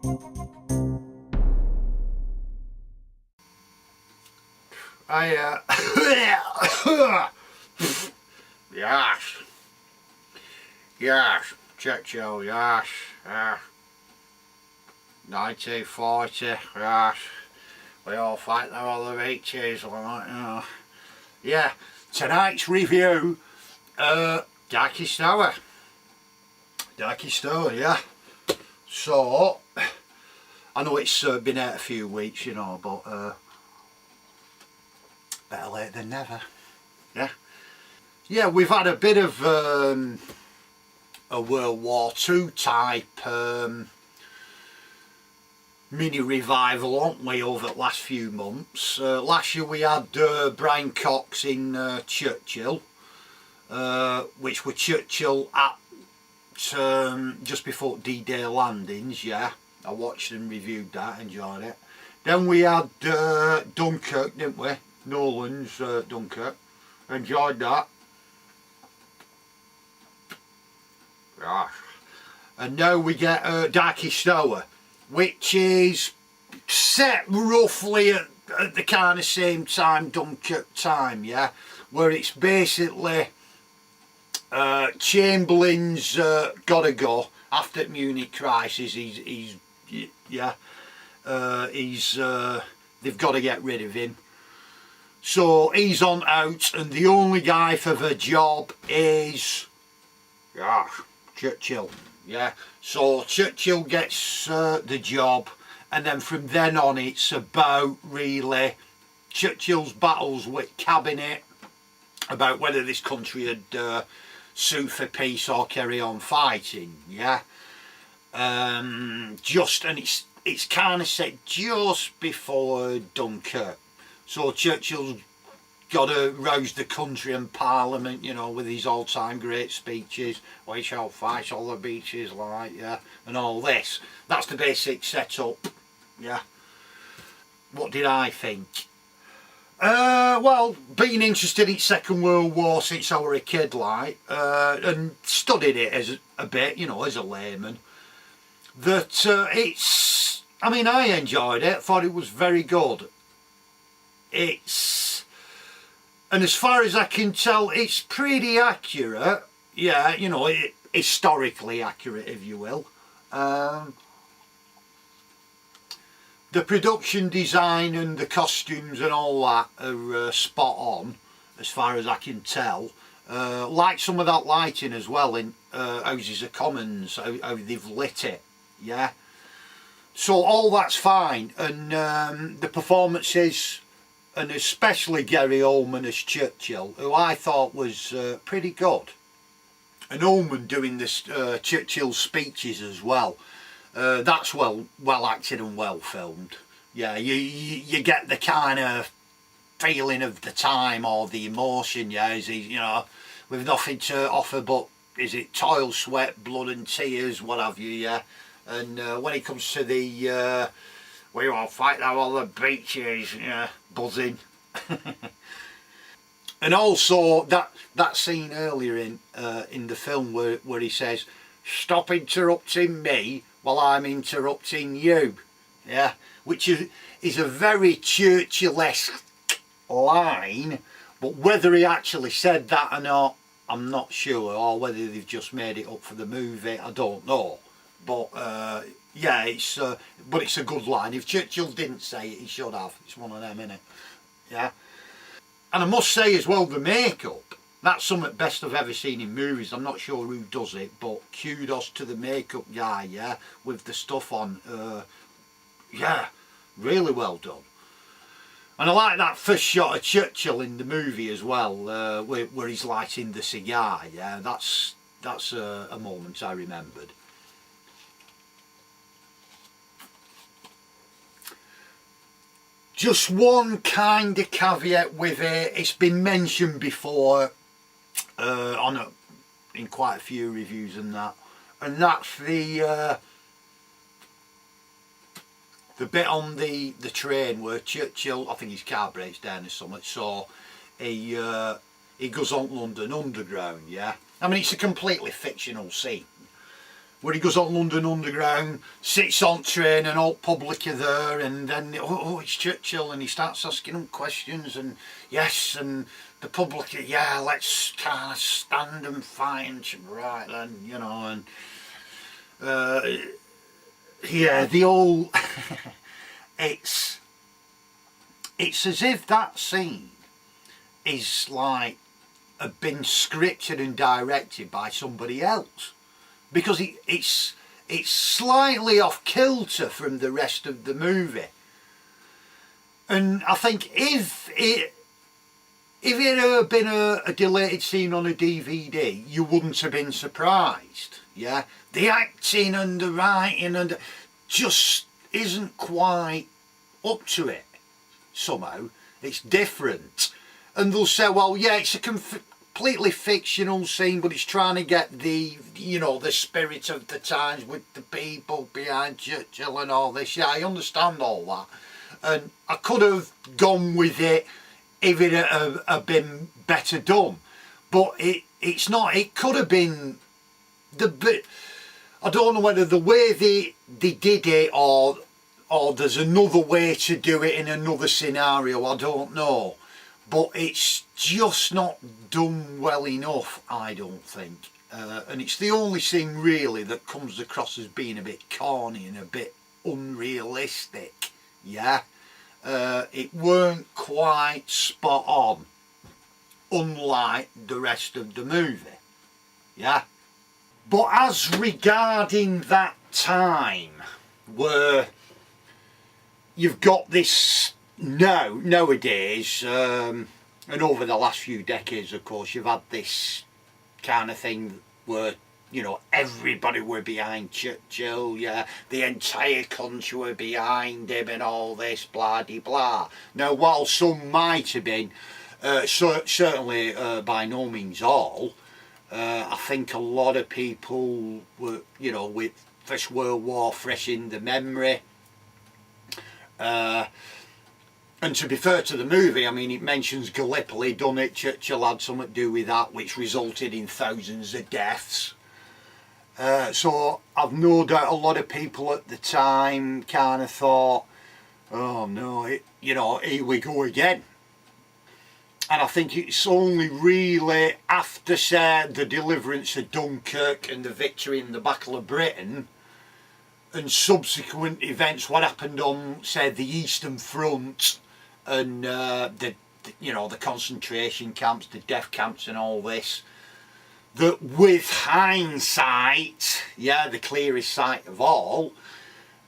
Yes. Yes. Churchill, yes. 1940, yes. We all fight there on the beaches, like, you know. Yeah. Tonight's review, Darkest Hour. Darkest Hour, yeah. So, I know it's been out a few weeks, you know, but better late than never. Yeah. Yeah, we've had a bit of a World War II type mini revival, haven't we, over the last few months. Last year we had Brian Cox in Churchill, which were Churchill at just before D-Day landings, yeah. I watched and reviewed that, enjoyed it. Then we had Dunkirk, didn't we? Nolan's Dunkirk. Enjoyed that. Gosh. And now we get Darkest Hour, which is set roughly at the kind of same time, Dunkirk time, yeah, where it's basically Chamberlain's gotta go after the Munich crisis. They've got to get rid of him, so he's on out, and the only guy for the job is Churchill. Yeah, so Churchill gets the job, and then from then on it's about really Churchill's battles with cabinet about whether this country had sue for peace or carry on fighting. Yeah, and it's kind of set just before Dunkirk, so Churchill's got to rouse the country and Parliament, you know, with his all-time great speeches. We shall fight all the beaches, like, yeah, and all this. That's the basic setup, yeah. What did I think? Well, being interested in Second World War since I were a kid, like, and studied it as a bit, you know, as a layman, that I mean, I enjoyed it, thought it was very good. And as far as I can tell, it's pretty accurate. Yeah, you know, historically accurate, if you will. The production design and the costumes and all that are spot on, as far as I can tell. Like some of that lighting as well in Houses of Commons, how they've lit it, yeah. So all that's fine, and the performances, and especially Gary Oldman as Churchill, who I thought was pretty good. And Oldman doing this Churchill's speeches as well. That's well acted and well filmed. Yeah, you get the kind of feeling of the time or the emotion. Yeah, is he, you know, with nothing to offer but, is it toil, sweat, blood and tears, what have you? Yeah, and when it comes to the we will fight there on the beaches, yeah, buzzing. And also that scene earlier in the film where he says, "Stop interrupting me while I'm interrupting you," yeah, which is a very Churchill-esque line, but whether he actually said that or not, I'm not sure, or whether they've just made it up for the movie, I don't know. But yeah, but it's a good line. If Churchill didn't say it, he should have. It's one of them, innit? Yeah. And I must say as well, the makeup, that's some of the best I've ever seen in movies. I'm not sure who does it, but kudos to the makeup guy, yeah, with the stuff on. Yeah, really well done. And I like that first shot of Churchill in the movie as well, where he's lighting the cigar, yeah, that's a moment I remembered. Just one kind of caveat with it. It's been mentioned before in quite a few reviews and that's the bit on the train where Churchill, I think his car breaks down or something, so he goes on London Underground, yeah. I mean, it's a completely fictional scene, where he goes on London Underground, sits on train and all public are there, and then it's Churchill, and he starts asking them questions, and yes, and the public are, yeah, let's kind of stand and fight, and right then, you know, and yeah, the old it's as if that scene is like been scripted and directed by somebody else, because it's slightly off kilter from the rest of the movie. And I think if it had been a deleted scene on a DVD, you wouldn't have been surprised. Yeah, the acting and the writing and just isn't quite up to it. Somehow it's different, and they'll say, well, yeah, it's a completely fictional scene, but it's trying to get the, you know, the spirit of the times with the people behind Churchill and all this. Yeah, I understand all that, and I could have gone with it if it had been better done, but it's not. It could have been the bit. I don't know whether the way they did it, or there's another way to do it in another scenario, I don't know. But it's just not done well enough, I don't think. And it's the only scene really that comes across as being a bit corny and a bit unrealistic. Yeah, it weren't quite spot on, unlike the rest of the movie. Yeah. But as regarding that time where you've got this nowadays, and over the last few decades, of course, you've had this kind of thing where, you know, everybody were behind Churchill, yeah, the entire country were behind him and all this, blah de blah. Now, while some might have been, certainly by no means all, I think a lot of people were, you know, with First World War fresh in the memory. And to be fair to the movie, I mean, it mentions Gallipoli done it, Churchill had something to do with that, which resulted in thousands of deaths. So I've no doubt a lot of people at the time kind of thought, oh no, you know, here we go again. And I think it's only really after, say, the deliverance of Dunkirk and the victory in the Battle of Britain and subsequent events, what happened on, say, the Eastern Front and the concentration camps, the death camps and all this, that with hindsight, yeah, the clearest sight of all,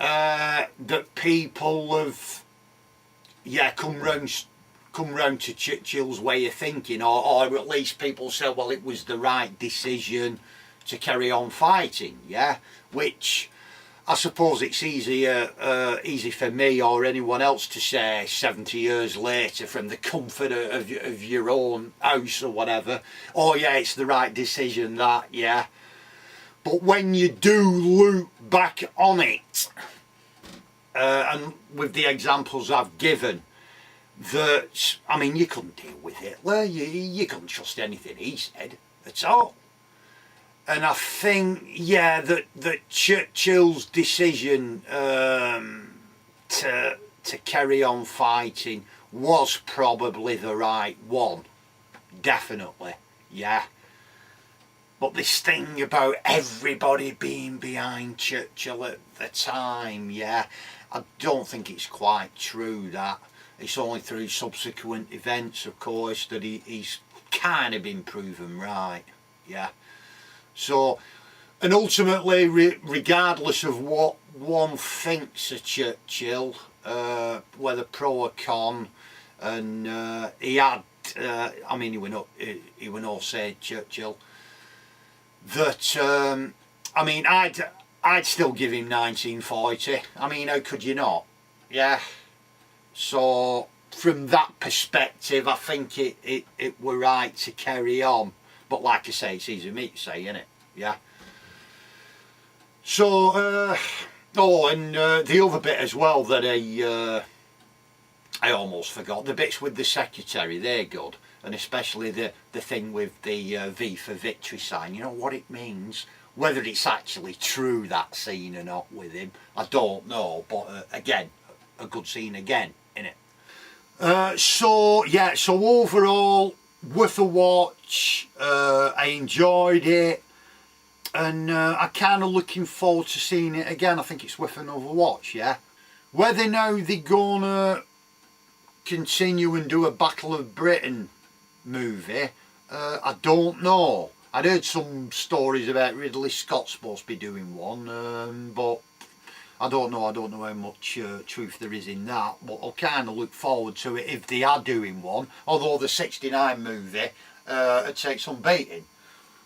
that people have, yeah, come round to Churchill's way of thinking, or at least people say, well, it was the right decision to carry on fighting, yeah, which I suppose it's easy for me or anyone else to say 70 years later from the comfort of your own house or whatever, oh yeah, it's the right decision, that, yeah. But when you do look back on it, and with the examples I've given, that, I mean, you couldn't deal with Hitler, you couldn't trust anything he said at all. And I think, yeah, that Churchill's decision to carry on fighting was probably the right one, definitely, yeah. But this thing about everybody being behind Churchill at the time, yeah, I don't think it's quite true, that. It's only through subsequent events, of course, that he's kind of been proven right, yeah. So, and ultimately, regardless of what one thinks of Churchill, whether pro or con, and he had, I mean, he were no said, Churchill, that, I mean, I'd still give him 1940. I mean, how could you not? Yeah. So, from that perspective, I think it were right to carry on. But like I say, it's easy for me to say, isn't it? Yeah. So, the other bit as well that I almost forgot, the bits with the secretary, they're good. And especially the thing with the V for victory sign, you know what it means? Whether it's actually true, that scene, or not with him, I don't know, but again, a good scene again, innit? So yeah, so overall, worth a watch. I enjoyed it, and I'm kind of looking forward to seeing it again. I think it's worth another watch, yeah? Whether now they're gonna continue and do a Battle of Britain movie, I don't know. I'd heard some stories about Ridley Scott supposed to be doing one, but I don't know how much truth there is in that, but I'll kind of look forward to it if they are doing one, although the 69 movie would take some beating.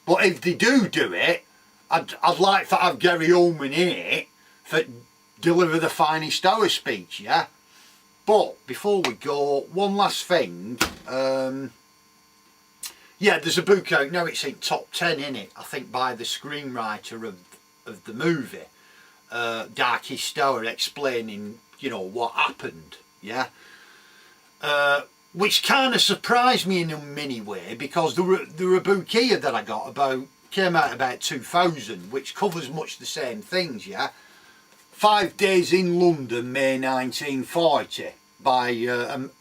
But if they do it, I'd like to have Gary Oldman in it for deliver the finest hour speech, yeah? But before we go, one last thing. Yeah, there's a book out now, it's in top 10 in it, I think, by the screenwriter of the movie, Darkest Hour, explaining, you know, what happened, yeah? Which kind of surprised me in a mini way, because there were a book here that I got came out about 2000, which covers much the same things, yeah? 5 Days in London, May 1940, by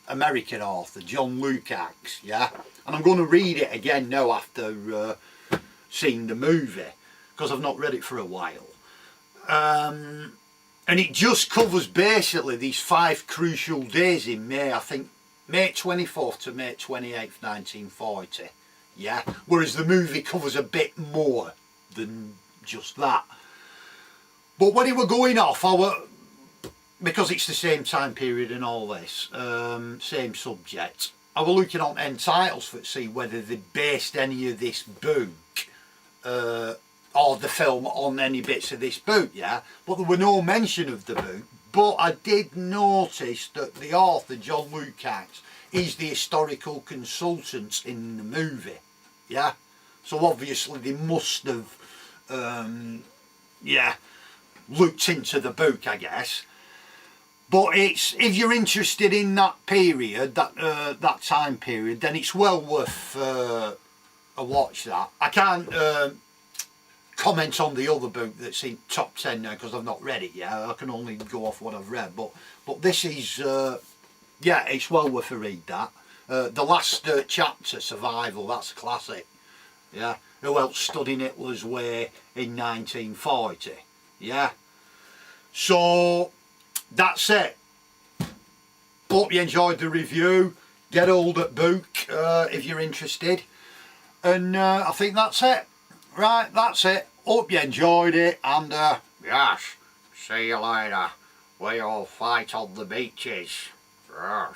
American author John Lukács, yeah? And I'm going to read it again now after seeing the movie, because I've not read it for a while. And it just covers basically these 5 crucial days in May, I think May 24th to May 28th, 1940, yeah? Whereas the movie covers a bit more than just that. But when it were going off, because it's the same time period and all this, same subject, I was looking on end titles to see whether they based any of this book or the film on any bits of this book, yeah? But there were no mention of the book. But I did notice that the author, John Lukács, is the historical consultant in the movie, yeah? So obviously they must have, yeah, looked into the book, I guess. But it's, if you're interested in that period, that time period, then it's well worth a watch. That I can't comment on the other book that's in top 10 now because I've not read it yet. I can only go off what I've read. But this is, yeah, it's well worth a read. That the last chapter, Survival, that's a classic. Yeah, who else stood in Hitler's way in 1940? Yeah, so. That's it. Hope you enjoyed the review. Get hold of book if you're interested. And I think that's it. Right, that's it. Hope you enjoyed it. And yes, see you later. We all fight on the beaches. Yes.